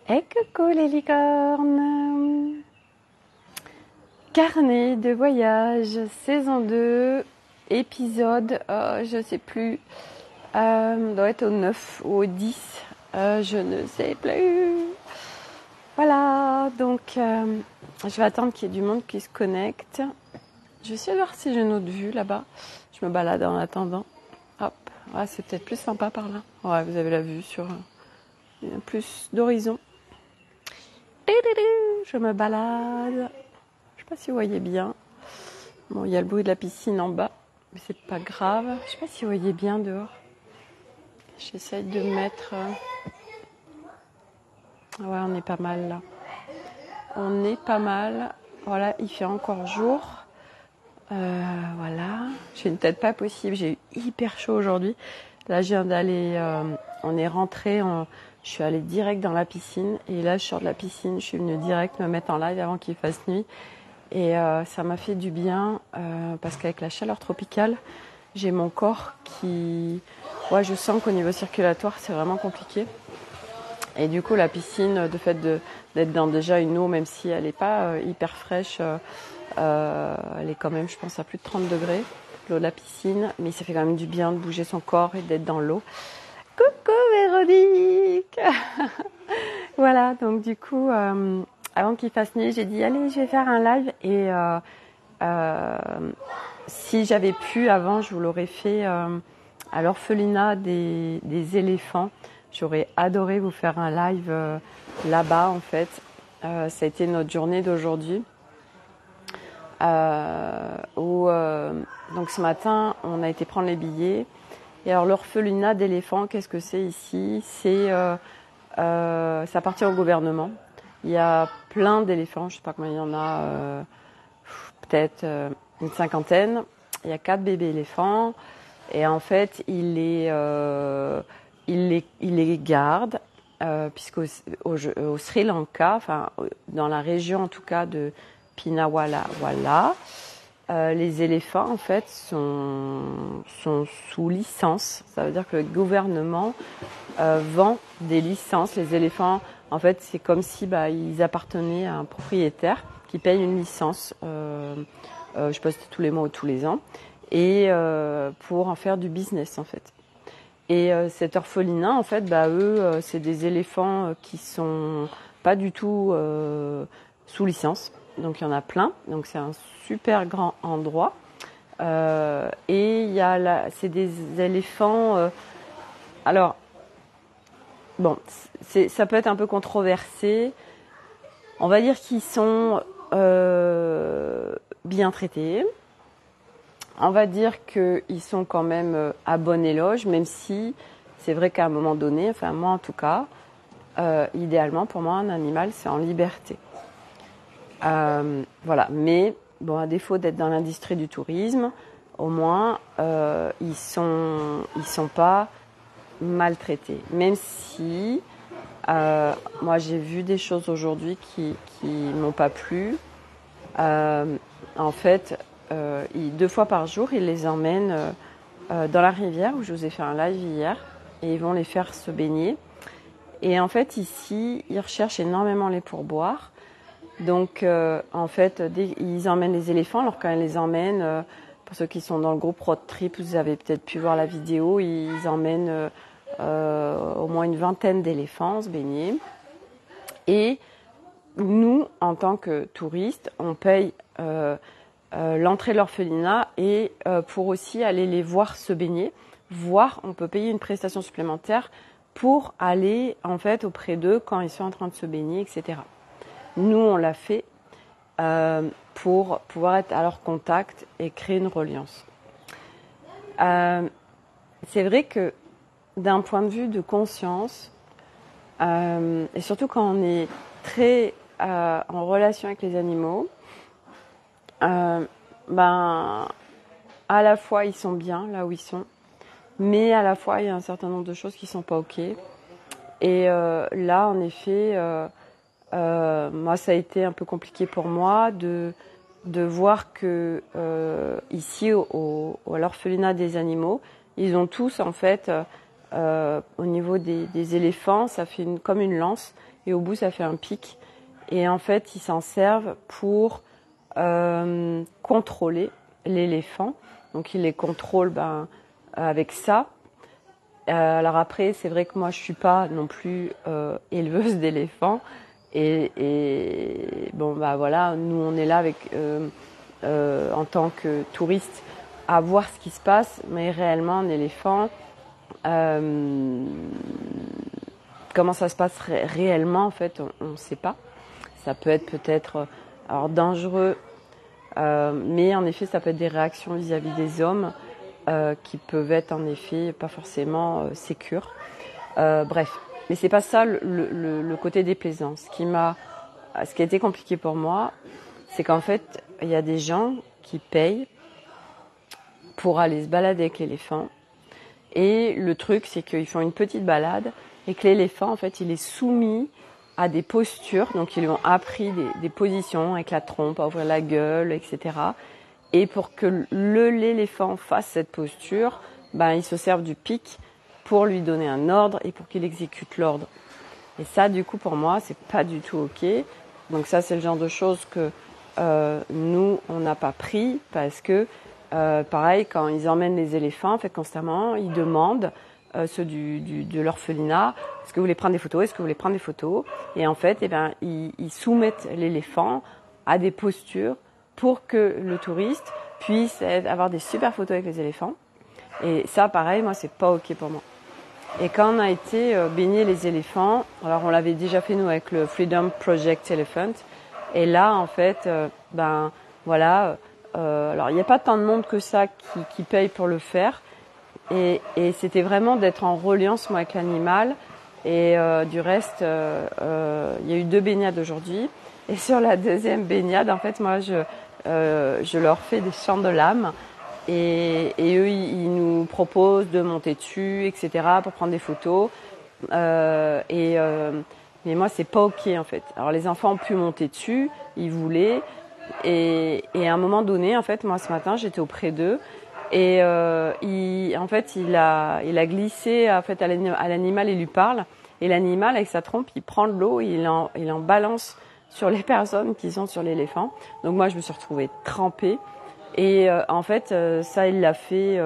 Et coucou les licornes! Carnet de voyage, saison 2, épisode, je sais plus, doit être au 9 ou au 10, je ne sais plus. Voilà, donc je vais attendre qu'il y ait du monde qui se connecte. Je vais essayer de voir si j'ai une autre vue là-bas. Je me balade en attendant. Hop, ouais, c'est peut-être plus sympa par là. Ouais, vous avez la vue sur plus d'horizon. Je me balade. Je sais pas si vous voyez bien. Bon, il y a le bruit de la piscine en bas, mais c'est pas grave. Je sais pas si vous voyez bien dehors. J'essaye de mettre. Ouais, on est pas mal là. On est pas mal. Voilà, il fait encore jour. Voilà. J'ai une tête pas possible. J'ai eu hyper chaud aujourd'hui. Là, je viens d'aller. On est rentré. Je suis allée direct dans la piscine. Et là, je sors de la piscine. Je suis venue direct me mettre en live avant qu'il fasse nuit. Et ça m'a fait du bien parce qu'avec la chaleur tropicale, j'ai mon corps qui... Ouais, je sens qu'au niveau circulatoire, c'est vraiment compliqué. Et du coup, la piscine, de fait d'être dans déjà une eau, même si elle n'est pas hyper fraîche, elle est quand même, je pense, à plus de 30 degrés, l'eau de la piscine. Mais ça fait quand même du bien de bouger son corps et d'être dans l'eau. Coucou Véronique! Voilà, donc du coup... avant qu'il fasse nuit, j'ai dit allez, je vais faire un live et si j'avais pu avant, je vous l'aurais fait à l'orphelinat des éléphants. J'aurais adoré vous faire un live là-bas en fait. Ça a été notre journée d'aujourd'hui. Donc ce matin, on a été prendre les billets. Et alors l'orphelinat d'éléphants, qu'est-ce que c'est ici? Ça appartient au gouvernement. Il y a plein d'éléphants, je ne sais pas combien il y en a, peut-être une cinquantaine. Il y a 4 bébés éléphants et en fait, il les garde puisqu'au au Sri Lanka, enfin dans la région en tout cas de Pinnawala, les éléphants en fait sont sous licence. Ça veut dire que le gouvernement vend des licences. Les éléphants, en fait, c'est comme si ils appartenaient à un propriétaire qui paye une licence, je sais pas si c'est tous les mois ou tous les ans, et pour en faire du business en fait. Et cet orphelinat, en fait, eux, c'est des éléphants qui sont pas du tout sous licence. Donc il y en a plein. Donc c'est un super grand endroit. Et il y a c'est des éléphants. Alors bon, ça peut être un peu controversé. On va dire qu'ils sont bien traités. On va dire qu'ils sont quand même à bon éloge, même si c'est vrai qu'à un moment donné, enfin moi en tout cas, idéalement pour moi un animal c'est en liberté. Voilà, mais bon, à défaut d'être dans l'industrie du tourisme, au moins ils sont pas maltraités. Même si moi j'ai vu des choses aujourd'hui qui m'ont pas plu. En fait, 2 fois par jour, ils les emmènent dans la rivière où je vous ai fait un live hier et ils vont les faire se baigner. Et en fait, ici, ils recherchent énormément les pourboires. Donc, en fait, ils emmènent les éléphants. Alors, quand ils les emmènent, pour ceux qui sont dans le groupe Road Trip, vous avez peut-être pu voir la vidéo, ils emmènent au moins une vingtaine d'éléphants se baigner. Et nous, en tant que touristes, on paye l'entrée de l'orphelinat et pour aussi aller les voir se baigner, voire on peut payer une prestation supplémentaire pour aller en fait auprès d'eux quand ils sont en train de se baigner, etc. Nous, on l'a fait pour pouvoir être à leur contact et créer une reliance. C'est vrai que d'un point de vue de conscience, et surtout quand on est très en relation avec les animaux, à la fois ils sont bien là où ils sont, mais à la fois il y a un certain nombre de choses qui sont pas ok. Et là, en effet, moi, ça a été un peu compliqué pour moi de voir que ici, à l'orphelinat des animaux, ils ont tous en fait au niveau des éléphants, ça fait comme une lance et au bout ça fait un pic. Et en fait, ils s'en servent pour contrôler l'éléphant. Donc ils les contrôlent avec ça. Alors après, c'est vrai que moi je suis pas non plus éleveuse d'éléphants. Et bon voilà, nous on est là avec en tant que touristes à voir ce qui se passe, mais réellement un éléphant, comment ça se passe réellement en fait, on ne sait pas. Ça peut être peut-être alors dangereux, mais en effet ça peut être des réactions vis-à-vis des hommes qui peuvent être en effet pas forcément sécures. Bref, mais c'est pas ça le côté déplaisant. Ce qui a été compliqué pour moi, c'est qu'en fait il y a des gens qui payent pour aller se balader avec l'éléphant. Et le truc, c'est qu'ils font une petite balade et que l'éléphant, en fait, il est soumis à des postures. Donc, ils lui ont appris des positions avec la trompe, à ouvrir la gueule, etc. Et pour que l'éléphant fasse cette posture, ils se servent du pic pour lui donner un ordre et pour qu'il exécute l'ordre. Et ça, du coup, pour moi, c'est pas du tout OK. Donc ça, c'est le genre de choses que nous, on n'a pas pris parce que pareil, quand ils emmènent les éléphants, en fait, constamment, ils demandent ceux de l'orphelinat, est-ce que vous voulez prendre des photos, est-ce que vous voulez prendre des photos? Et en fait, ils soumettent l'éléphant à des postures pour que le touriste puisse avoir des super photos avec les éléphants. Et ça, pareil, moi, c'est pas OK pour moi. Et quand on a été baigner les éléphants, alors on l'avait déjà fait nous avec le Freedom Project Elephant, et là, en fait, voilà. Alors, il n'y a pas tant de monde que ça qui paye pour le faire. Et c'était vraiment d'être en reliance, moi, avec l'animal. Et du reste, il y a eu 2 baignades aujourd'hui. Et sur la deuxième baignade, en fait, moi, je leur fais des chants de l'âme. Et eux, ils nous proposent de monter dessus, etc., pour prendre des photos. Mais moi, c'est pas OK, en fait. Alors, les enfants ont pu monter dessus, ils voulaient. Et à un moment donné, en fait, moi ce matin, j'étais auprès d'eux et il a glissé en fait à l'animal, il lui parle et l'animal avec sa trompe, il prend de l'eau, il en balance sur les personnes qui sont sur l'éléphant. Donc moi, je me suis retrouvée trempée et en fait, ça il l'a fait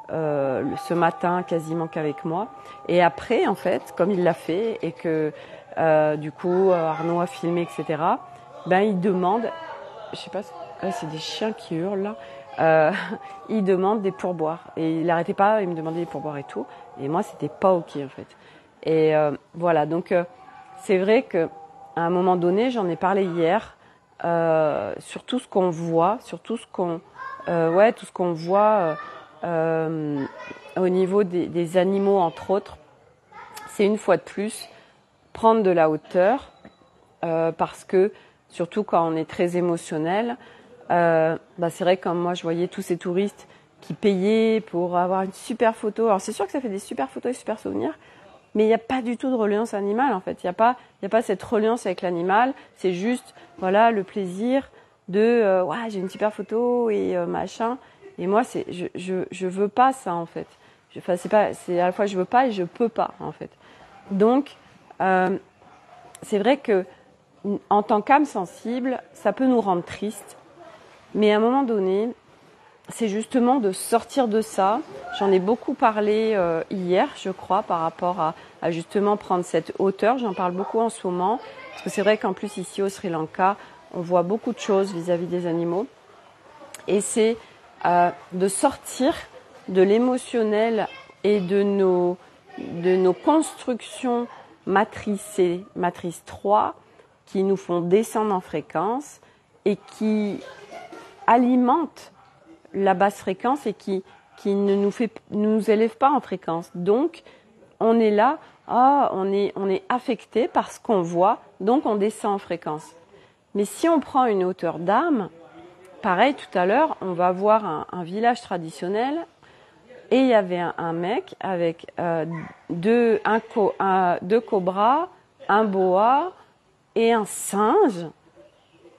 ce matin quasiment qu'avec moi. Et après, en fait, comme il l'a fait et que du coup Arnaud a filmé, etc. Il demande. Je sais pas, là c'est des chiens qui hurlent là. Il demande des pourboires et il n'arrêtait pas, il me demandait des pourboires et tout. Et moi c'était pas OK en fait. Et voilà, donc c'est vrai que à un moment donné, j'en ai parlé hier sur tout ce qu'on voit, sur tout ce qu'on voit au niveau des animaux entre autres. C'est une fois de plus prendre de la hauteur parce que surtout quand on est très émotionnel, c'est vrai que comme moi je voyais tous ces touristes qui payaient pour avoir une super photo. Alors c'est sûr que ça fait des super photos et super souvenirs, mais il n'y a pas du tout de reliance animale en fait. Il y a pas cette reliance avec l'animal. C'est juste voilà le plaisir de j'ai une super photo et machin. Et moi je veux pas ça en fait. C'est à la fois je veux pas et je peux pas en fait. Donc c'est vrai que en tant qu'âme sensible, ça peut nous rendre tristes. Mais à un moment donné, c'est justement de sortir de ça. J'en ai beaucoup parlé hier, je crois, par rapport à justement prendre cette hauteur. J'en parle beaucoup en ce moment. Parce que c'est vrai qu'en plus, ici au Sri Lanka, on voit beaucoup de choses vis-à-vis des animaux. Et c'est de sortir de l'émotionnel et de nos constructions matrice 3 qui nous font descendre en fréquence et qui alimentent la basse fréquence et qui ne nous élève pas en fréquence. Donc, on est là, on est affecté par ce qu'on voit, donc on descend en fréquence. Mais si on prend une hauteur d'âme, pareil, tout à l'heure, on va voir un village traditionnel et il y avait un mec avec deux cobras, un boa et un singe.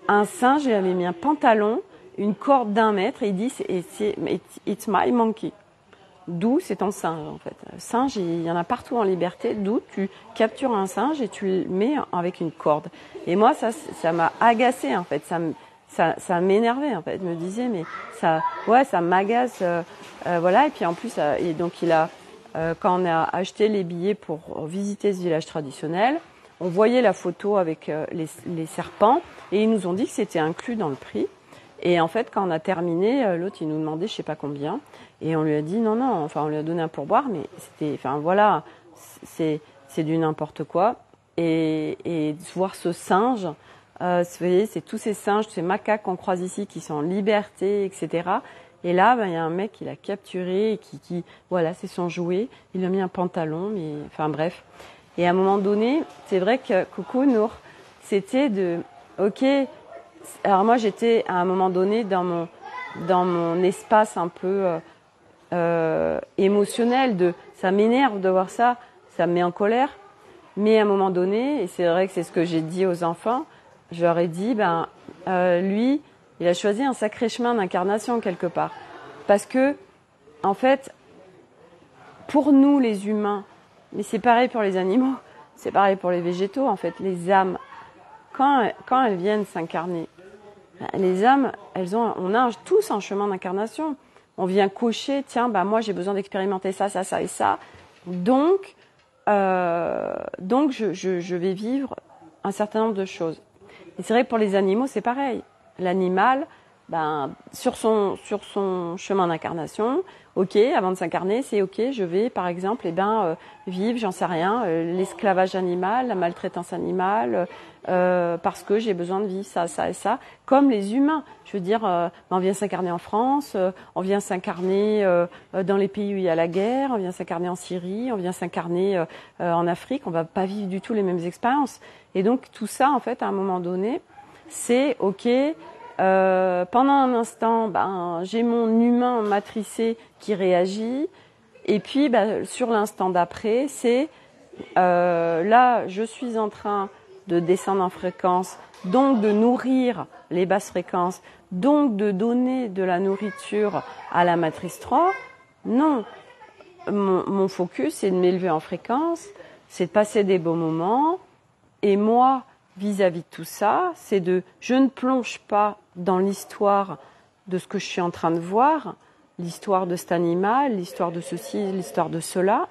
Un singe, il avait mis un pantalon, une corde d'1 mètre et il dit it's my monkey. d'où c'est ton singe en fait. Le singe, il y en a partout en liberté, d'où tu captures un singe et tu le mets avec une corde. Et moi, ça m'a agacée en fait, ça m'énervait en fait. Je me disais, mais ça m'agace, voilà. Et puis en plus, et donc quand on a acheté les billets pour visiter ce village traditionnel, on voyait la photo avec les serpents et ils nous ont dit que c'était inclus dans le prix. Et en fait, quand on a terminé, l'autre il nous demandait je sais pas combien et on lui a dit non, enfin on lui a donné un pourboire, mais c'était, enfin voilà, c'est du n'importe quoi. Et voir ce singe, vous voyez, c'est tous ces singes, ces macaques qu'on croise ici qui sont en liberté, etc. Et là, il y a un mec qui l'a capturé et qui voilà, c'est son jouet. Il lui a mis un pantalon, mais enfin bref. Et à un moment donné, c'est vrai que Coucou Nour, c'était ok. Alors moi, j'étais à un moment donné dans mon espace un peu émotionnel. Ça m'énerve de voir ça, ça me met en colère. Mais à un moment donné, et c'est vrai que c'est ce que j'ai dit aux enfants, je leur ai dit, lui, il a choisi un sacré chemin d'incarnation quelque part. Parce que, en fait, pour nous les humains, mais c'est pareil pour les animaux, c'est pareil pour les végétaux, en fait, les âmes, quand elles viennent s'incarner, les âmes, on a tous un chemin d'incarnation. On vient cocher, tiens, moi j'ai besoin d'expérimenter ça, ça, ça et ça. Donc je vais vivre un certain nombre de choses. Et c'est vrai que pour les animaux, c'est pareil. L'animal, sur son chemin d'incarnation, ok, avant de s'incarner, c'est ok, je vais par exemple, vivre, j'en sais rien, l'esclavage animal, la maltraitance animale, parce que j'ai besoin de vivre ça, ça et ça, comme les humains. Je veux dire, on vient s'incarner en France, on vient s'incarner dans les pays où il y a la guerre, on vient s'incarner en Syrie, on vient s'incarner en Afrique, on va pas vivre du tout les mêmes expériences. Et donc tout ça, en fait, à un moment donné, c'est ok. Pendant un instant, j'ai mon humain matricé qui réagit, et puis sur l'instant d'après, c'est là, je suis en train de descendre en fréquence, donc de nourrir les basses fréquences, donc de donner de la nourriture à la matrice 3. Non, mon focus, c'est de m'élever en fréquence, c'est de passer des beaux moments, et moi, vis-à-vis de tout ça, je ne plonge pas dans l'histoire de ce que je suis en train de voir, l'histoire de cet animal, l'histoire de ceci, l'histoire de cela.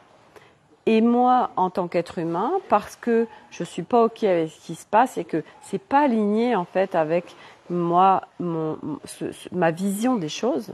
Et moi, en tant qu'être humain, parce que je suis pas ok avec ce qui se passe et que c'est pas aligné en fait avec moi, ma vision des choses,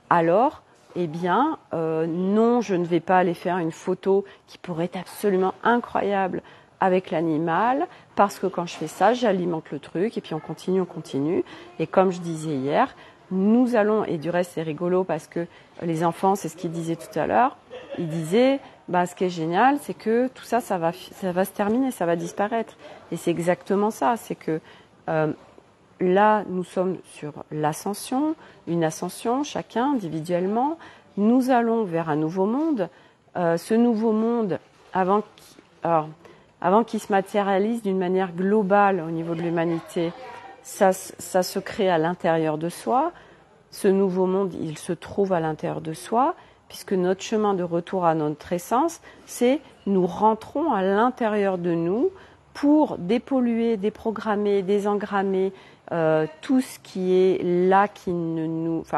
alors, non, je ne vais pas aller faire une photo qui pourrait être absolument incroyable avec l'animal, parce que quand je fais ça, j'alimente le truc, et puis on continue. Et comme je disais hier, nous allons, et du reste c'est rigolo parce que les enfants, c'est ce qu'ils disaient tout à l'heure, ils disaient, ce qui est génial, c'est que tout ça, ça va se terminer, ça va disparaître. Et c'est exactement ça, c'est que là, nous sommes sur l'ascension, une ascension, chacun individuellement. Nous allons vers un nouveau monde. Ce nouveau monde, avant qu'il se matérialise d'une manière globale au niveau de l'humanité, ça se crée à l'intérieur de soi. Ce nouveau monde, il se trouve à l'intérieur de soi, puisque notre chemin de retour à notre essence, c'est nous rentrons à l'intérieur de nous pour dépolluer, déprogrammer, désengrammer tout ce qui est là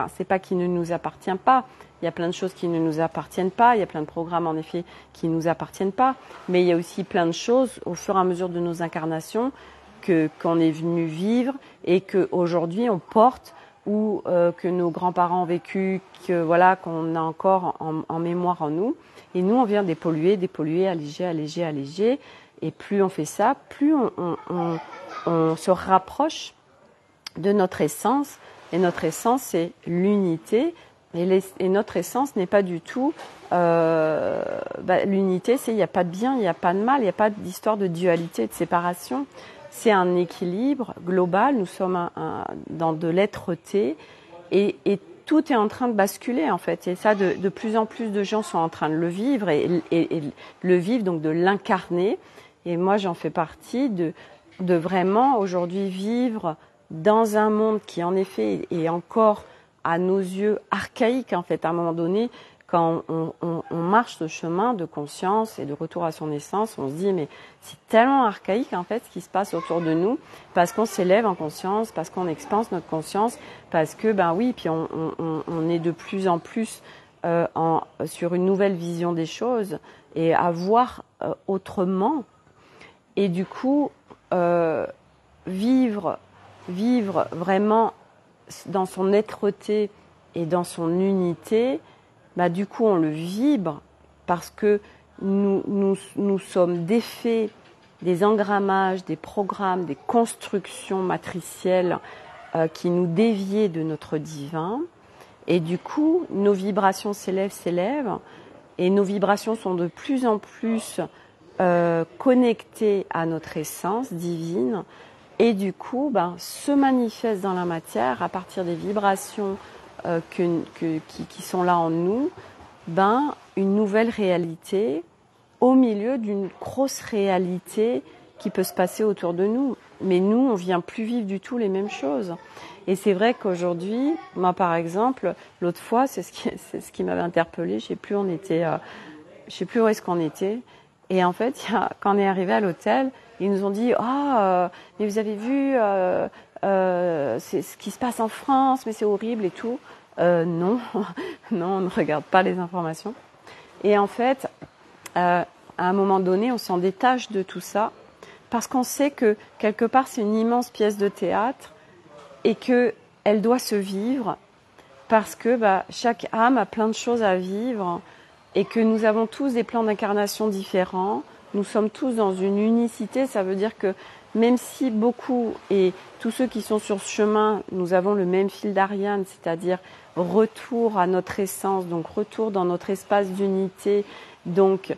c'est pas qui ne nous appartient pas. Il y a plein de choses qui ne nous appartiennent pas, il y a plein de programmes en effet qui ne nous appartiennent pas, mais il y a aussi plein de choses au fur et à mesure de nos incarnations qu'on est venu vivre et qu'aujourd'hui on porte ou que nos grands-parents ont vécu, qu'on a encore en mémoire en nous. Et nous, on vient dépolluer, alléger. Et plus on fait ça, plus on se rapproche de notre essence. Et notre essence, c'est l'unité. Et notre essence n'est pas du tout l'unité, c'est il n'y a pas de bien, il n'y a pas de mal, il n'y a pas d'histoire de dualité, de séparation. C'est un équilibre global, nous sommes dans de l'être-té et tout est en train de basculer en fait. Et ça, de plus en plus de gens sont en train de le vivre et le vivre, donc de l'incarner. Et moi, j'en fais partie de vraiment aujourd'hui vivre dans un monde qui en effet est encore à nos yeux archaïque en fait. À un moment donné, quand on marche ce chemin de conscience et de retour à son essence, on se dit mais c'est tellement archaïque en fait ce qui se passe autour de nous, parce qu'on s'élève en conscience, parce qu'on expanse notre conscience, parce que ben oui, puis on est de plus en plus sur une nouvelle vision des choses et à voir autrement. Et du coup, vivre vraiment dans son êtreté et dans son unité, bah, du coup, on le vibre parce que nous sommes défaits des engrammages, des programmes, des constructions matricielles qui nous déviaient de notre divin. Et du coup, nos vibrations s'élèvent, et nos vibrations sont de plus en plus connectées à notre essence divine. Et du coup, ben, se manifeste dans la matière à partir des vibrations qui sont là en nous, ben, une nouvelle réalité au milieu d'une grosse réalité qui peut se passer autour de nous. Mais nous, on vient plus vivre du tout les mêmes choses. Et c'est vrai qu'aujourd'hui, moi par exemple, l'autre fois, c'est ce qui m'avait interpellée, je sais plus où est-ce qu'on était. Et en fait, quand on est arrivé à l'hôtel, ils nous ont dit mais vous avez vu c'est ce qui se passe en France, mais c'est horrible et tout. Non, non, on ne regarde pas les informations. Et en fait, à un moment donné, on s'en détache de tout ça parce qu'on sait que quelque part, c'est une immense pièce de théâtre et qu'elle doit se vivre parce que chaque âme a plein de choses à vivre et que nous avons tous des plans d'incarnation différents. Nous sommes tous dans une unicité, ça veut dire que même si beaucoup et tous ceux qui sont sur ce chemin, nous avons le même fil d'Ariane, c'est-à-dire retour à notre essence, donc retour dans notre espace d'unité, donc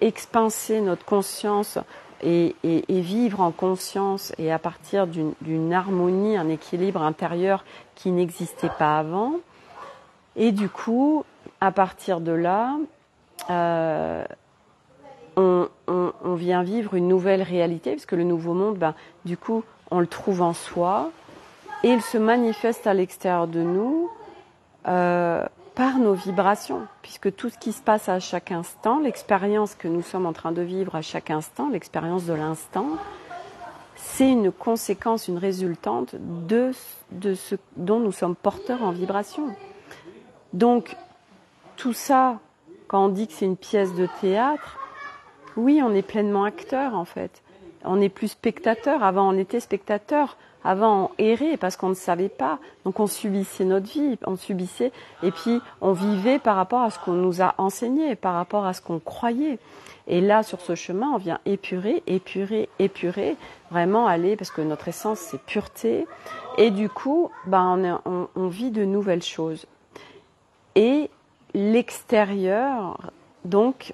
expanser notre conscience et vivre en conscience et à partir d'une harmonie, un équilibre intérieur qui n'existait pas avant. Et du coup, à partir de là, on vient vivre une nouvelle réalité, parce que le nouveau monde, du coup, on le trouve en soi, et il se manifeste à l'extérieur de nous par nos vibrations, puisque tout ce qui se passe à chaque instant, l'expérience que nous sommes en train de vivre à chaque instant, l'expérience de l'instant, c'est une conséquence, une résultante de ce dont nous sommes porteurs en vibration. Donc, tout ça, quand on dit que c'est une pièce de théâtre, oui, on est pleinement acteur en fait. On n'est plus spectateur. Avant, on était spectateur. Avant, on errait parce qu'on ne savait pas. Donc, on subissait notre vie. On subissait. Et puis, on vivait par rapport à ce qu'on nous a enseigné, par rapport à ce qu'on croyait. Et là, sur ce chemin, on vient épurer. Vraiment aller, parce que notre essence, c'est pureté. Et du coup, on vit de nouvelles choses. Et l'extérieur... Donc,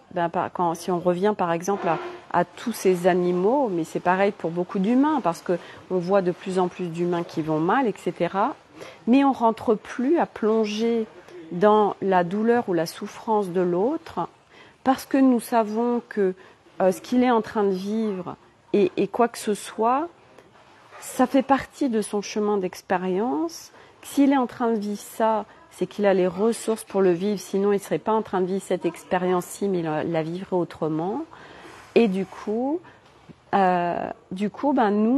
si on revient par exemple à tous ces animaux, mais c'est pareil pour beaucoup d'humains, parce qu'on voit de plus en plus d'humains qui vont mal, etc. Mais on ne rentre plus à plonger dans la douleur ou la souffrance de l'autre, parce que nous savons que ce qu'il est en train de vivre, et quoi que ce soit, ça fait partie de son chemin d'expérience. S'il est en train de vivre ça, c'est qu'il a les ressources pour le vivre, sinon il ne serait pas en train de vivre cette expérience-ci, mais il la vivrait autrement. Et du coup, nous,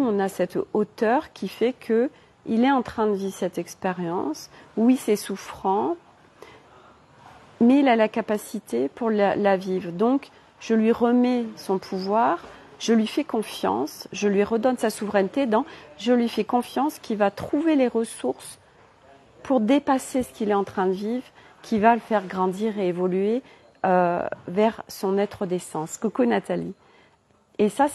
on a cette hauteur qui fait qu'il est en train de vivre cette expérience. Oui, c'est souffrant, mais il a la capacité pour la vivre. Donc, je lui remets son pouvoir, je lui fais confiance, je lui redonne sa souveraineté je lui fais confiance qu'il va trouver les ressources pour dépasser ce qu'il est en train de vivre, qui va le faire grandir et évoluer vers son être d'essence. Coucou Nathalie. Et ça,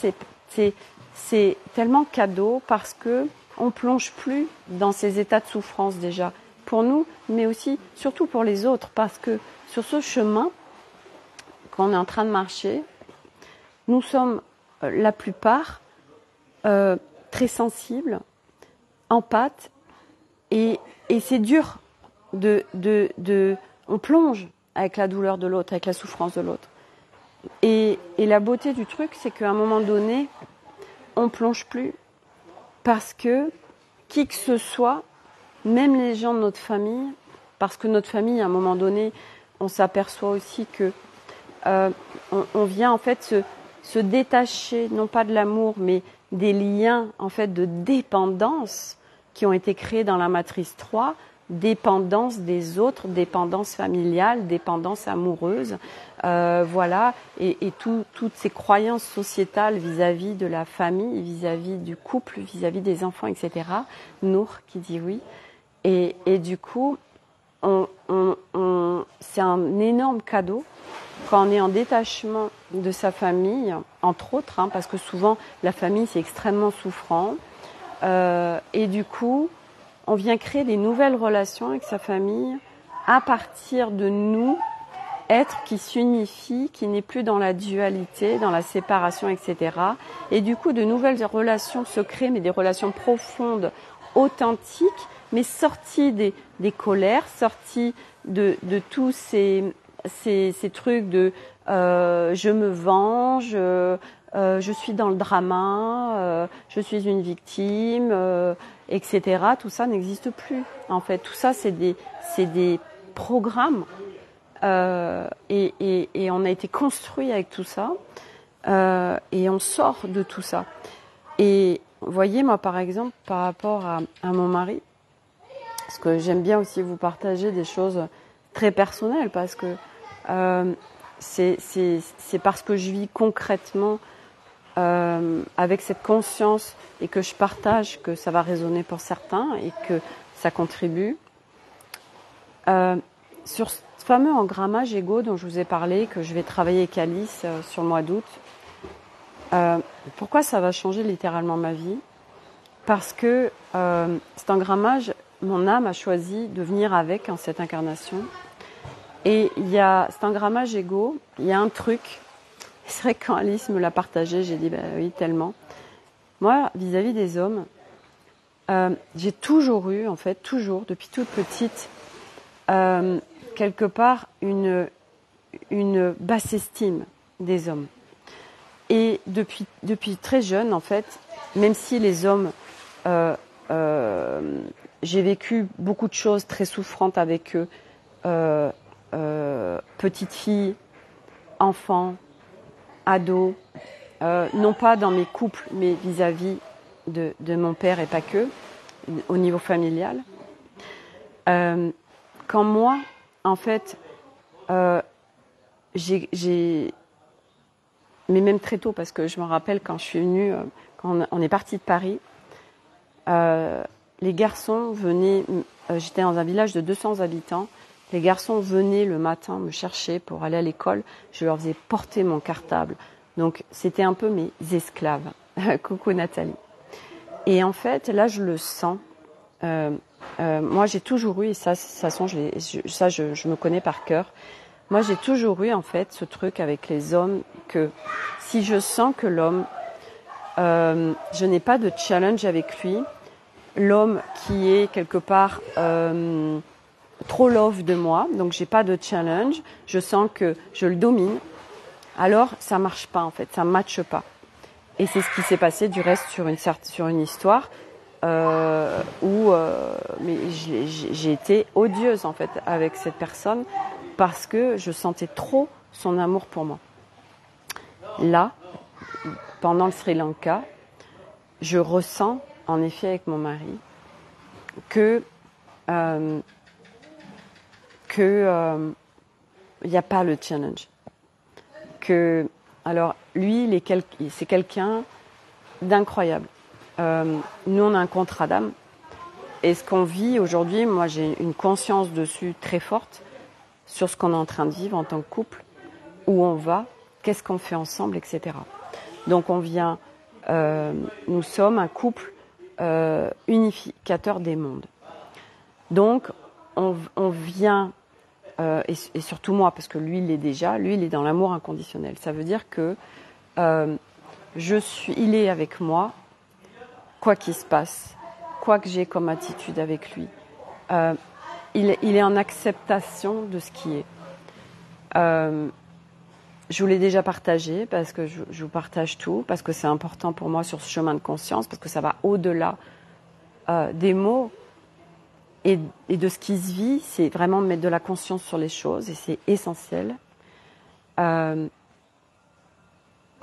c'est tellement cadeau parce qu'on ne plonge plus dans ces états de souffrance déjà, pour nous, mais aussi, surtout pour les autres, parce que sur ce chemin qu'on est en train de marcher, nous sommes la plupart très sensibles, empathes, et c'est dur on plonge avec la douleur de l'autre, avec la souffrance de l'autre. Et la beauté du truc, c'est qu'à un moment donné, on plonge plus parce que qui que ce soit, même les gens de notre famille, parce que notre famille, à un moment donné, on s'aperçoit aussi que on vient en fait se détacher, non pas de l'amour, mais des liens en fait de dépendance qui ont été créés dans la matrice 3, dépendance des autres, dépendance familiale, dépendance amoureuse, voilà, et toutes ces croyances sociétales vis-à-vis de la famille, vis-à-vis du couple, vis-à-vis des enfants, etc. Nour qui dit oui. Et du coup, c'est un énorme cadeau quand on est en détachement de sa famille, entre autres, hein, parce que souvent la famille c'est extrêmement souffrant, et du coup on vient créer des nouvelles relations avec sa famille à partir de nous, être qui s'unifie, qui n'est plus dans la dualité, dans la séparation, etc. Et du coup de nouvelles relations se créent, mais des relations profondes, authentiques, mais sorties des colères, sorties de tous ces trucs de je me venge, je suis dans le drama, je suis une victime, etc. Tout ça n'existe plus. En fait, tout ça, c'est des programmes et on a été construit avec tout ça et on sort de tout ça. Et vous voyez, moi, par exemple, par rapport à mon mari, parce que j'aime bien aussi vous partager des choses très personnelles, parce que c'est parce que je vis concrètement avec cette conscience et que je partage que ça va résonner pour certains et que ça contribue. Sur ce fameux engrammage égo dont je vous ai parlé, que je vais travailler avec Alice sur le mois d'août, pourquoi ça va changer littéralement ma vie? Parce que cet engrammage, mon âme a choisi de venir avec en cette incarnation. Et il y a cet engrammage égo, il y a un truc, c'est vrai que quand Alice me l'a partagé, j'ai dit oui, tellement. Moi, vis-à-vis des hommes, j'ai toujours eu, en fait, toujours, depuis toute petite, quelque part, une basse estime des hommes. Et depuis très jeune, en fait, même si les hommes, j'ai vécu beaucoup de choses très souffrantes avec eux, petite fille, enfant, ado, non pas dans mes couples, mais vis-à-vis de mon père et pas que, au niveau familial. Quand moi, en fait, j'ai mais même très tôt, parce que je me rappelle quand je suis venue, quand on est parti de Paris, les garçons venaient, j'étais dans un village de 200 habitants, les garçons venaient le matin me chercher pour aller à l'école, je leur faisais porter mon cartable. Donc c'était un peu mes esclaves. Coucou Nathalie. Et en fait, là je le sens. Moi j'ai toujours eu, et ça, de toute façon je me connais par cœur, moi j'ai toujours eu en fait ce truc avec les hommes que si je sens que l'homme, je n'ai pas de challenge avec lui, l'homme qui est quelque part trop love de moi, donc j'ai pas de challenge, je sens que je le domine, alors ça marche pas en fait, ça matche pas. Et c'est ce qui s'est passé du reste sur une histoire où mais j'ai été odieuse en fait avec cette personne parce que je sentais trop son amour pour moi. Là, pendant le Sri Lanka, je ressens en effet avec mon mari que il n'y a pas le challenge. Alors lui, c'est quelqu'un d'incroyable. Nous, on a un contrat d'âme. Et ce qu'on vit aujourd'hui, moi, j'ai une conscience dessus très forte sur ce qu'on est en train de vivre en tant que couple, où on va, qu'est-ce qu'on fait ensemble, etc. Donc, nous sommes un couple unificateur des mondes. Donc, on vient, et surtout moi, parce que lui, il est dans l'amour inconditionnel. Ça veut dire que il est avec moi, quoi qu'il se passe, quoi que j'ai comme attitude avec lui. Il est en acceptation de ce qui est. Je vous l'ai déjà partagé, parce que je vous partage tout, parce que c'est important pour moi sur ce chemin de conscience, parce que ça va au-delà des mots. et de ce qui se vit, c'est vraiment mettre de la conscience sur les choses et c'est essentiel. Moi,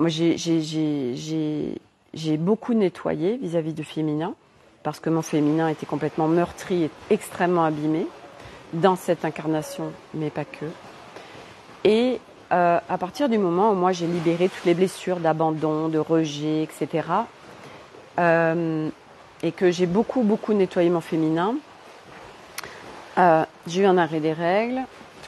j'ai beaucoup nettoyé vis-à-vis du féminin parce que mon féminin était complètement meurtri et extrêmement abîmé dans cette incarnation, mais pas que. Et à partir du moment où moi j'ai libéré toutes les blessures d'abandon, de rejet, etc., et que j'ai beaucoup nettoyé mon féminin, j'ai eu un arrêt des règles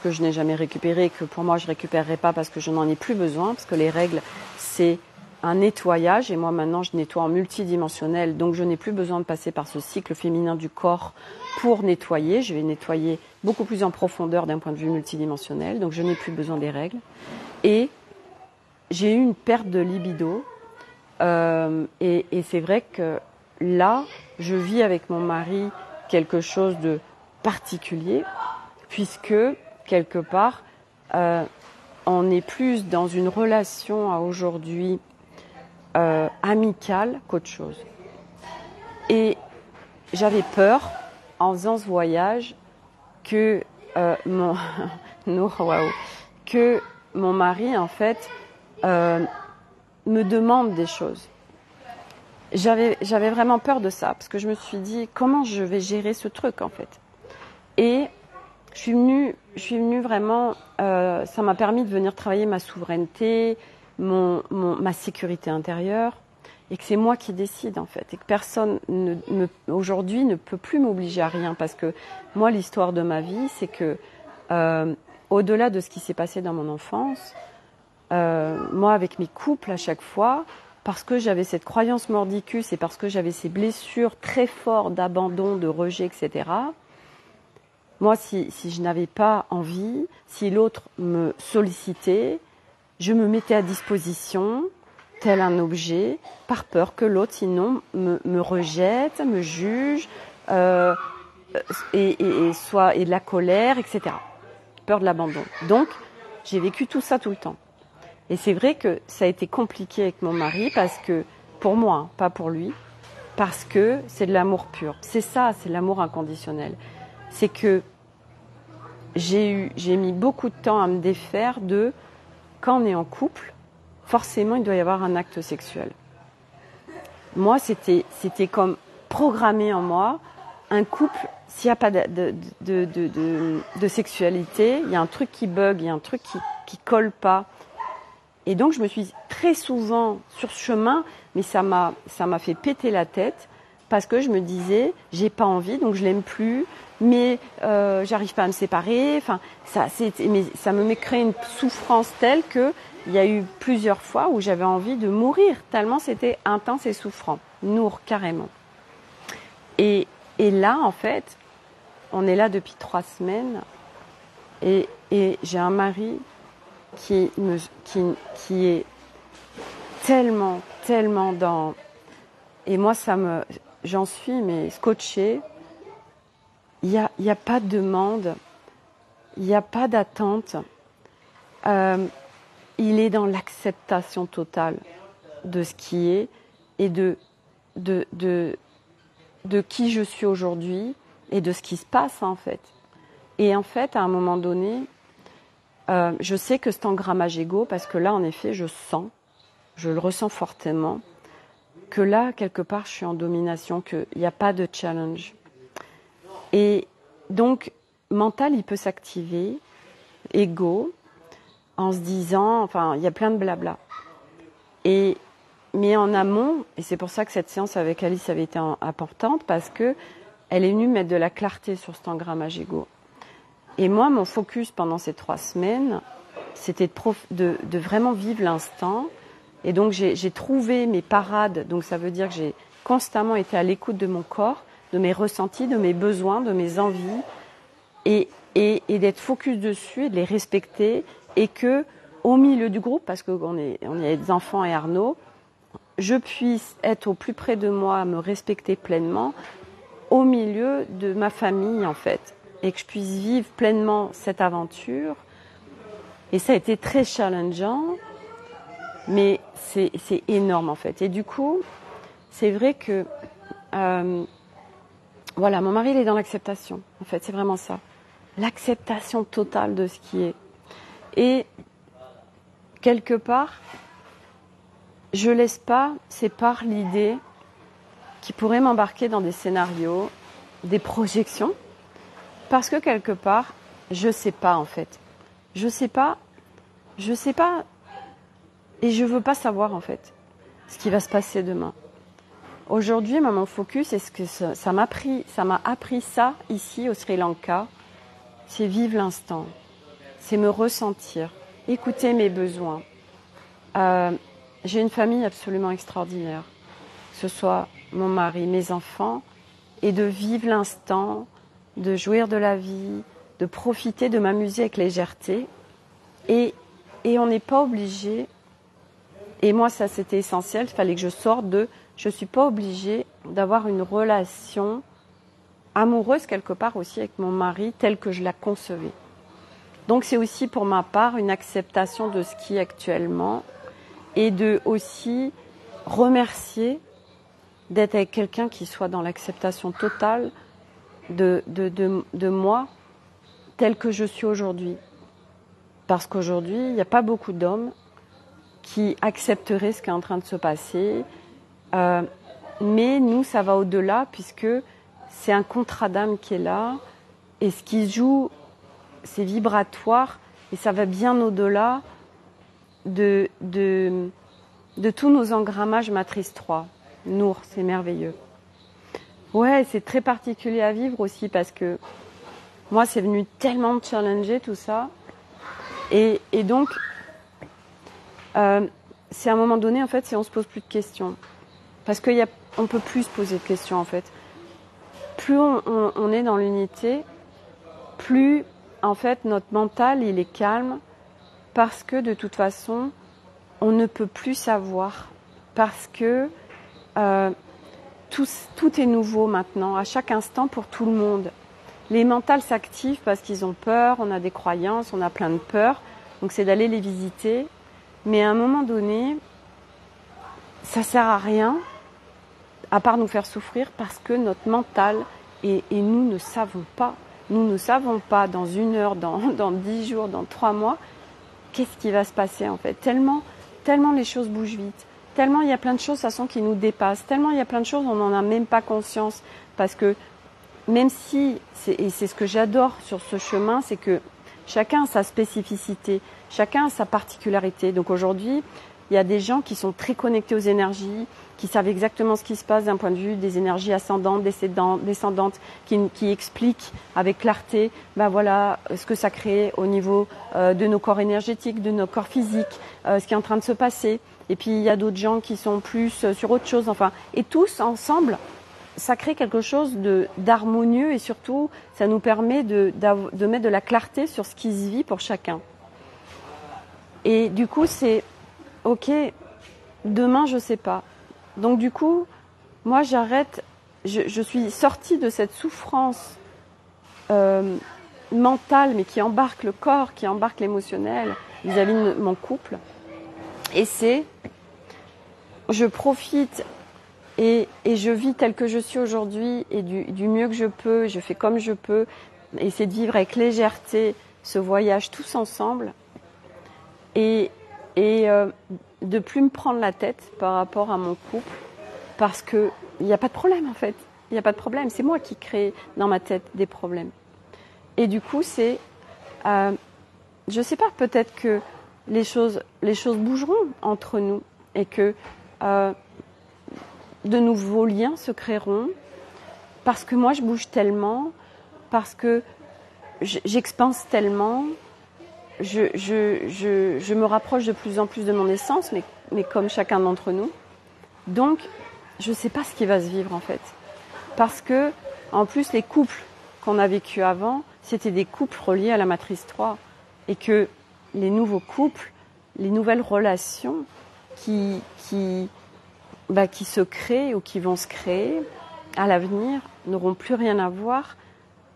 que je n'ai jamais récupéré et que pour moi je ne récupérerai pas parce que je n'en ai plus besoin, parce que les règles c'est un nettoyage et moi maintenant je nettoie en multidimensionnel, donc je n'ai plus besoin de passer par ce cycle féminin du corps pour nettoyer. Je vais nettoyer beaucoup plus en profondeur d'un point de vue multidimensionnel, donc je n'ai plus besoin des règles. Et j'ai eu une perte de libido et c'est vrai que là je vis avec mon mari quelque chose de particulier puisque quelque part on est plus dans une relation à aujourd'hui amicale qu'autre chose. Et j'avais peur en faisant ce voyage que que mon mari en fait me demande des choses. J'avais vraiment peur de ça parce que je me suis dit comment je vais gérer ce truc en fait. Et je suis venue vraiment, ça m'a permis de venir travailler ma souveraineté, ma sécurité intérieure, et que c'est moi qui décide en fait, et que personne aujourd'hui ne peut plus m'obliger à rien, parce que moi l'histoire de ma vie, c'est que au-delà de ce qui s'est passé dans mon enfance, moi avec mes couples à chaque fois, parce que j'avais cette croyance mordicus et parce que j'avais ces blessures très fortes d'abandon, de rejet, etc., moi, si je n'avais pas envie, si l'autre me sollicitait, je me mettais à disposition, tel un objet, par peur que l'autre, sinon, me rejette, me juge, et de la colère, etc. Peur de l'abandon. Donc, j'ai vécu tout ça tout le temps. Et c'est vrai que ça a été compliqué avec mon mari, parce que, pour moi, hein, pas pour lui, parce que c'est de l'amour pur. C'est ça, c'est l'amour inconditionnel. C'est que j'ai mis beaucoup de temps à me défaire de quand on est en couple, forcément il doit y avoir un acte sexuel. Moi, c'était comme programmé en moi, un couple, s'il n'y a pas de sexualité, il y a un truc qui bug, il y a un truc qui colle pas. Et donc je me suis très souvent sur ce chemin, mais ça m'a fait péter la tête, parce que je me disais, j'ai pas envie, donc je l'aime plus, mais j'arrive pas à me séparer. Enfin, ça me créé une souffrance telle que il y a eu plusieurs fois où j'avais envie de mourir, tellement c'était intense et souffrant, nourre carrément. Et là, en fait, on est là depuis 3 semaines, et j'ai un mari qui est tellement dans, et moi j'en suis mais scotchée. Il y a pas de demande, il n'y a pas d'attente. Il est dans l'acceptation totale de ce qui est et de qui je suis aujourd'hui et de ce qui se passe en fait. Et en fait, à un moment donné, je sais que c'est engrammage égo, parce que là, en effet, je le ressens fortement, que là, quelque part, je suis en domination, qu'il n'y a pas de challenge. Et donc, mental, il peut s'activer, égo, en se disant, enfin, il y a plein de blabla. Mais en amont, et c'est pour ça que cette séance avec Alice avait été importante, parce que elle est venue mettre de la clarté sur cet engrammage égo. Et moi, mon focus pendant ces 3 semaines, c'était de vraiment vivre l'instant. Et donc, j'ai trouvé mes parades. Donc, ça veut dire que j'ai constamment été à l'écoute de mon corps, de mes ressentis, de mes besoins, de mes envies, et d'être focus dessus et de les respecter. Et que, au milieu du groupe, parce qu'on est des enfants et Arnaud, je puisse être au plus près de moi, me respecter pleinement, au milieu de ma famille, en fait. Et que je puisse vivre pleinement cette aventure. Et ça a été très challengeant, mais c'est énorme en fait. Et du coup, c'est vrai que Voilà, mon mari, il est dans l'acceptation. En fait, c'est vraiment ça. L'acceptation totale de ce qui est. Et quelque part, je laisse pas ces parts l'idée qui pourrait m'embarquer dans des scénarios, des projections, parce que quelque part, je sais pas en fait. Je sais pas, et je veux pas savoir en fait ce qui va se passer demain. Aujourd'hui, mon focus, est ce que ça m'a appris ça ici au Sri Lanka, c'est vivre l'instant, c'est me ressentir, écouter mes besoins. J'ai une famille absolument extraordinaire, que ce soit mon mari, mes enfants, et de vivre l'instant, de jouir de la vie, de profiter, de m'amuser avec légèreté. Et on n'est pas obligé, et moi ça c'était essentiel, il fallait que je sorte je ne suis pas obligée d'avoir une relation amoureuse quelque part aussi avec mon mari telle que je la concevais. Donc c'est aussi pour ma part une acceptation de ce qui est actuellement et de aussi remercier d'être avec quelqu'un qui soit dans l'acceptation totale de moi tel que je suis aujourd'hui. Parce qu'aujourd'hui, il n'y a pas beaucoup d'hommes qui accepteraient ce qui est en train de se passer. Mais nous, ça va au-delà puisque c'est un contrat d'âme qui est là. Et ce qui joue, c'est vibratoire et ça va bien au-delà de tous nos engrammages matrice 3. Nour, c'est merveilleux. Ouais, c'est très particulier à vivre aussi parce que moi, c'est venu tellement me challenger tout ça. Et donc, c'est à un moment donné, en fait, si on se pose plus de questions. Parce qu'on peut plus se poser de questions, en fait. Plus on est dans l'unité, plus, en fait, notre mental, il est calme. Parce que, de toute façon, on ne peut plus savoir. Parce que tout est nouveau maintenant, à chaque instant pour tout le monde. Les mentales s'activent parce qu'ils ont peur, on a des croyances, on a plein de peurs. Donc c'est d'aller les visiter. Mais à un moment donné, ça sert à rien, à part nous faire souffrir, parce que notre mental, et nous ne savons pas. Nous ne savons pas dans 1 heure, dans 10 jours, dans 3 mois, qu'est-ce qui va se passer en fait. Tellement les choses bougent vite. Tellement il y a plein de choses, de toute façon, qui nous dépassent. Tellement il y a plein de choses, on n'en a même pas conscience. Parce que même si, et c'est ce que j'adore sur ce chemin, c'est que chacun a sa spécificité, chacun a sa particularité. Donc aujourd'hui, il y a des gens qui sont très connectés aux énergies, qui savent exactement ce qui se passe d'un point de vue des énergies ascendantes, descendantes, qui expliquent avec clarté, voilà, ce que ça crée au niveau de nos corps énergétiques, de nos corps physiques, ce qui est en train de se passer. Et puis il y a d'autres gens qui sont plus sur autre chose. Enfin, et tous ensemble, ça crée quelque chose d'harmonieux et surtout, ça nous permet de mettre de la clarté sur ce qui se vit pour chacun. Et du coup, c'est ok, demain, je sais pas. Donc du coup, moi, j'arrête. Je suis sortie de cette souffrance mentale, mais qui embarque le corps, qui embarque l'émotionnel vis-à-vis de mon couple. Et je profite et je vis tel que je suis aujourd'hui et du mieux que je peux, je fais comme je peux, essayer de vivre avec légèreté ce voyage tous ensemble et de plus me prendre la tête par rapport à mon couple parce que il n'y a pas de problème en fait, il n'y a pas de problème, c'est moi qui crée dans ma tête des problèmes. Et du coup c'est, je sais pas, peut-être que les choses bougeront entre nous et que de nouveaux liens se créeront parce que moi je bouge tellement, parce que j'expanse tellement, je me rapproche de plus en plus de mon essence, mais comme chacun d'entre nous. Donc je ne sais pas ce qui va se vivre en fait, parce que en plus les couples qu'on a vécu avant, c'était des couples reliés à la matrice 3 et que les nouveaux couples, les nouvelles relations qui se créent ou qui vont se créer à l'avenir n'auront plus rien à voir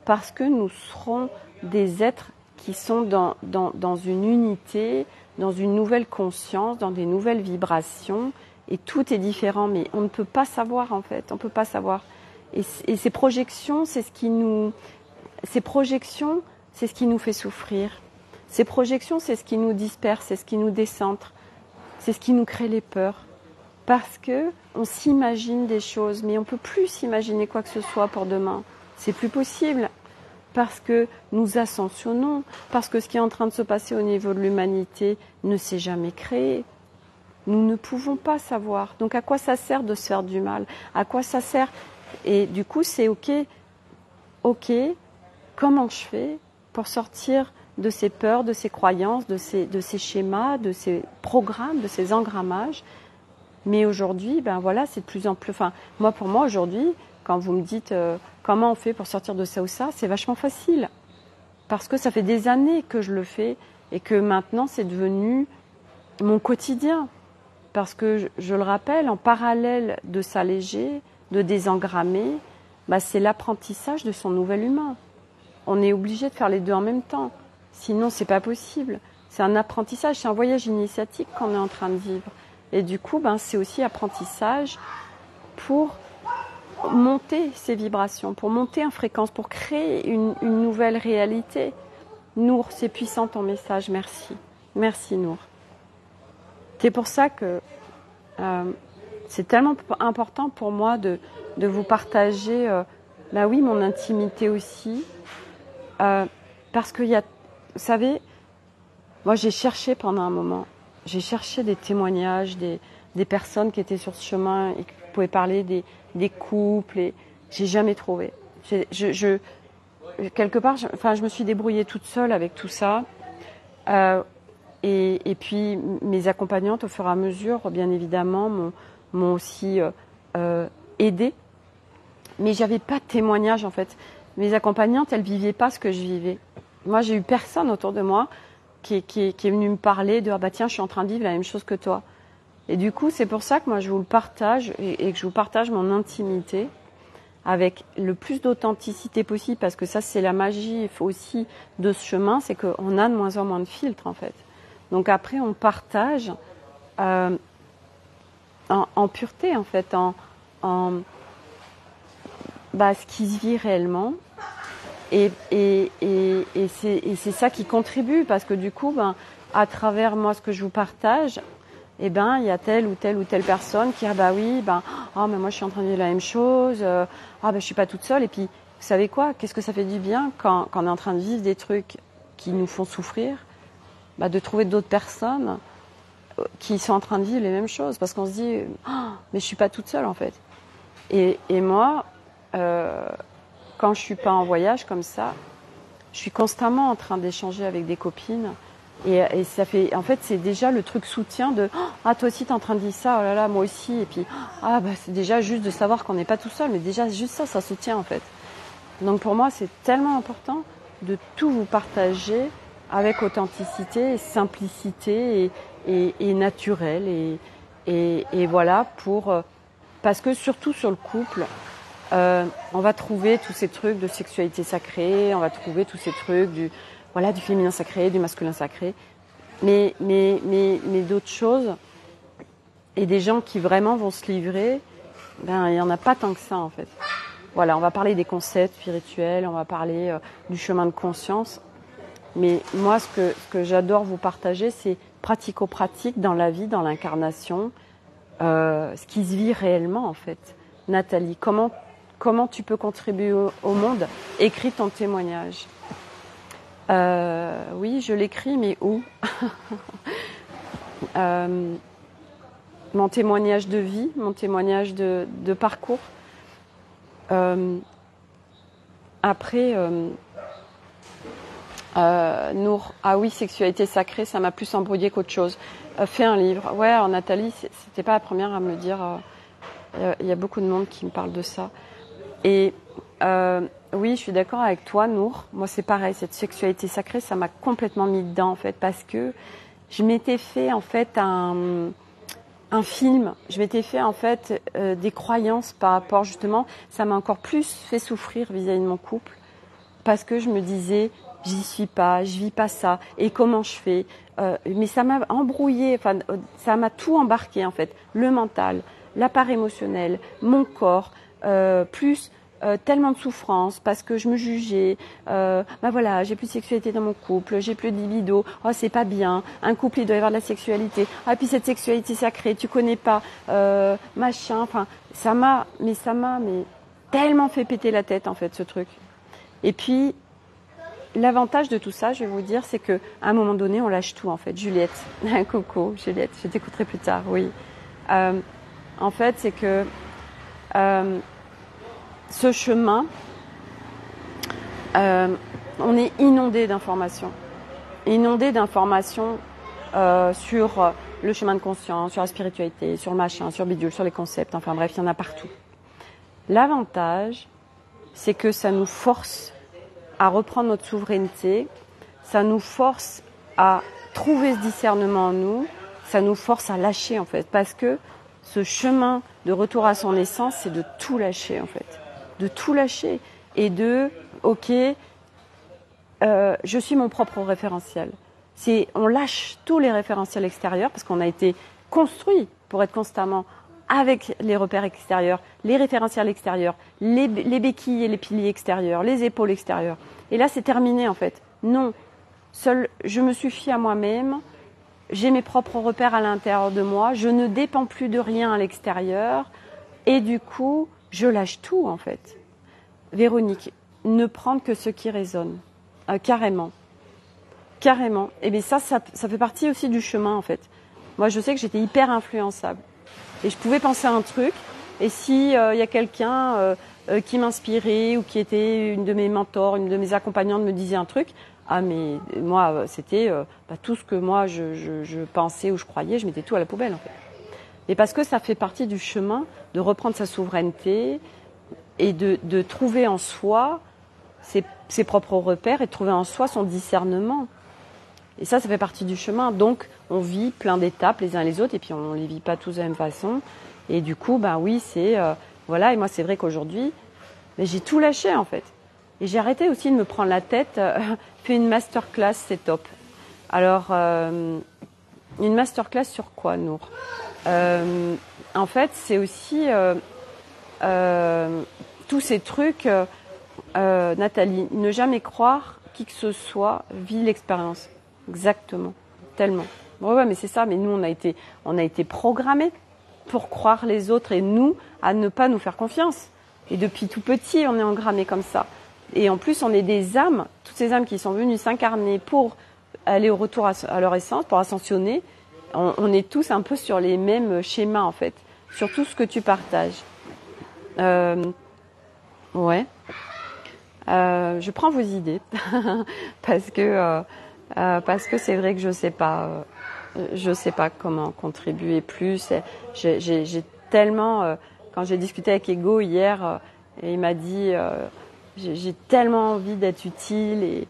parce que nous serons des êtres qui sont dans une unité, dans une nouvelle conscience, dans des nouvelles vibrations et tout est différent mais on ne peut pas savoir en fait, on ne peut pas savoir. Et ces projections, c'est ce qui nous fait souffrir. Ces projections, c'est ce qui nous disperse, c'est ce qui nous décentre, c'est ce qui nous crée les peurs. Parce que on s'imagine des choses, mais on peut plus s'imaginer quoi que ce soit pour demain. C'est plus possible. Parce que nous ascensionnons, parce que ce qui est en train de se passer au niveau de l'humanité ne s'est jamais créé. Nous ne pouvons pas savoir. Donc à quoi ça sert de se faire du mal? À quoi ça sert? Et du coup, c'est ok, comment je fais pour sortir de ces peurs, de ces croyances, de ces schémas, de ces programmes, de ces engrammages? Mais aujourd'hui, ben voilà, c'est de plus en plus... Enfin, pour moi, aujourd'hui, quand vous me dites comment on fait pour sortir de ça ou ça, c'est vachement facile. Parce que ça fait des années que je le fais et que maintenant, c'est devenu mon quotidien. Parce que, je le rappelle, en parallèle de s'alléger, de désengrammer, c'est l'apprentissage de son nouvel humain. On est obligé de faire les deux en même temps. Sinon, c'est pas possible. C'est un apprentissage, c'est un voyage initiatique qu'on est en train de vivre. Et du coup, c'est aussi apprentissage pour monter ces vibrations, pour monter en fréquence, pour créer une nouvelle réalité. Nour, c'est puissant ton message, merci. Merci Nour. C'est pour ça que c'est tellement important pour moi de vous partager, mon intimité aussi. Parce qu'il y a, vous savez, moi j'ai cherché pendant un moment, j'ai cherché des témoignages, des personnes qui étaient sur ce chemin et qui pouvaient parler des couples, et j'ai jamais trouvé. Quelque part, je me suis débrouillée toute seule avec tout ça. Et puis mes accompagnantes, au fur et à mesure, bien évidemment, m'ont aussi aidée. Mais j'avais pas de témoignage en fait. Mes accompagnantes, elles vivaient pas ce que je vivais. Moi, j'ai eu personne autour de moi qui est venu me parler de tiens, je suis en train de vivre la même chose que toi. Et du coup, c'est pour ça que moi je vous le partage et que je vous partage mon intimité avec le plus d'authenticité possible, parce que ça c'est la magie aussi de ce chemin, c'est qu'on a de moins en moins de filtres en fait. Donc après on partage en pureté en fait, ce qui se vit réellement. Et c'est ça qui contribue, parce que du coup, à travers moi ce que je vous partage, il y a telle ou telle personne qui mais moi je suis en train de vivre la même chose, je suis pas toute seule. Et puis vous savez quoi, qu'est-ce que ça fait du bien quand on est en train de vivre des trucs qui nous font souffrir, de trouver d'autres personnes qui sont en train de vivre les mêmes choses, parce qu'on se dit mais je suis pas toute seule en fait. Et moi quand je suis pas en voyage comme ça, je suis constamment en train d'échanger avec des copines, et ça fait, en fait, c'est déjà le truc soutien de toi aussi t'es en train de dire ça, oh là là, moi aussi, et puis c'est déjà juste de savoir qu'on n'est pas tout seul, mais déjà juste ça soutient en fait. Donc pour moi, c'est tellement important de tout vous partager avec authenticité, et simplicité et naturel, et voilà, parce que surtout sur le couple, on va trouver tous ces trucs de sexualité sacrée, on va trouver tous ces trucs du féminin sacré, du masculin sacré, mais d'autres choses, et des gens qui vraiment vont se livrer, il n'y en a pas tant que ça en fait. Voilà, on va parler des concepts spirituels, on va parler du chemin de conscience, mais moi ce que j'adore vous partager, c'est pratico-pratique dans la vie, dans l'incarnation, ce qui se vit réellement en fait. Nathalie, comment tu peux contribuer au monde? Écris ton témoignage. Oui, je l'écris, mais où? Mon témoignage de vie, mon témoignage de parcours. Après, Nour, oui, sexualité sacrée, ça m'a plus embrouillé qu'autre chose. Fais un livre. Ouais, alors Nathalie, c'était pas la première à me le dire. Il y a beaucoup de monde qui me parle de ça. Et oui, je suis d'accord avec toi, Nour. Moi, c'est pareil, cette sexualité sacrée, ça m'a complètement mis dedans, en fait, parce que je m'étais fait, en fait, un film. Je m'étais fait, en fait, des croyances par rapport, justement, ça m'a encore plus fait souffrir vis-à-vis de mon couple, parce que je me disais, j'y suis pas, je vis pas ça, et comment je fais? Mais ça m'a embrouillé, enfin, ça m'a tout embarqué, en fait. Le mental, la part émotionnelle, mon corps, plus tellement de souffrance parce que je me jugeais, voilà, j'ai plus de sexualité dans mon couple, j'ai plus de libido, oh c'est pas bien, un couple il doit y avoir de la sexualité, ah puis cette sexualité sacrée, tu connais pas, machin, enfin ça m'a tellement fait péter la tête en fait ce truc. Et puis l'avantage de tout ça, je vais vous dire, c'est que à un moment donné, on lâche tout en fait. Juliette, coucou Juliette, je t'écouterai plus tard, oui. En fait, c'est que ce chemin, on est inondé d'informations. Sur le chemin de conscience, sur la spiritualité, sur le machin, sur bidule, sur les concepts, enfin bref, il y en a partout. L'avantage, c'est que ça nous force à reprendre notre souveraineté, ça nous force à trouver ce discernement en nous, ça nous force à lâcher en fait, parce que ce chemin de retour à son essence, c'est de tout lâcher en fait, de tout lâcher et de, je suis mon propre référentiel. On lâche tous les référentiels extérieurs parce qu'on a été construit pour être constamment avec les repères extérieurs, les référentiels extérieurs, les béquilles et les piliers extérieurs, les épaules extérieures. Et là, c'est terminé en fait. Non, seul je me suffis à moi-même, j'ai mes propres repères à l'intérieur de moi, je ne dépends plus de rien à l'extérieur et du coup, je lâche tout en fait. Véronique, ne prendre que ce qui résonne, carrément. Carrément. Et bien ça fait partie aussi du chemin en fait. Moi, je sais que j'étais hyper influençable. Et je pouvais penser à un truc, et si y a quelqu'un qui m'inspirait ou qui était une de mes mentors, une de mes accompagnantes me disait un truc, mais moi c'était tout ce que moi je pensais ou je croyais, je mettais tout à la poubelle en fait. Et parce que ça fait partie du chemin de reprendre sa souveraineté et de trouver en soi ses propres repères et de trouver en soi son discernement. Et ça fait partie du chemin. Donc, on vit plein d'étapes les uns les autres et puis on ne les vit pas tous de la même façon. Et du coup, oui, c'est... voilà, et moi, c'est vrai qu'aujourd'hui, j'ai tout lâché, en fait. Et j'ai arrêté aussi de me prendre la tête. Fait une masterclass, c'est top. Alors, une masterclass sur quoi, Nour ? En fait, c'est aussi tous ces trucs... Nathalie, ne jamais croire qui que ce soit vit l'expérience. Exactement, tellement. Ouais, mais c'est ça. Mais nous, on a été programmés pour croire les autres et nous à ne pas nous faire confiance. Et depuis tout petit, on est engrammés comme ça. Et en plus, on est des âmes, toutes ces âmes qui sont venues s'incarner pour aller au retour à leur essence, pour ascensionner. On est tous un peu sur les mêmes schémas en fait, sur tout ce que tu partages. Ouais. Je prends vos idées parce que c'est vrai que je sais pas comment contribuer plus. J'ai tellement quand j'ai discuté avec Ego hier et il m'a dit j'ai tellement envie d'être utile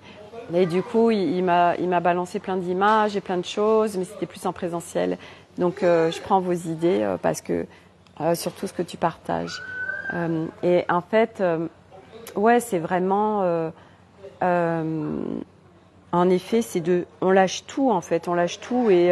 et du coup il m'a balancé plein d'images et plein de choses, mais c'était plus en présentiel. Donc je prends vos idées parce que sur tout ce que tu partages et en fait ouais, c'est vraiment en effet, on lâche tout en fait, on lâche tout et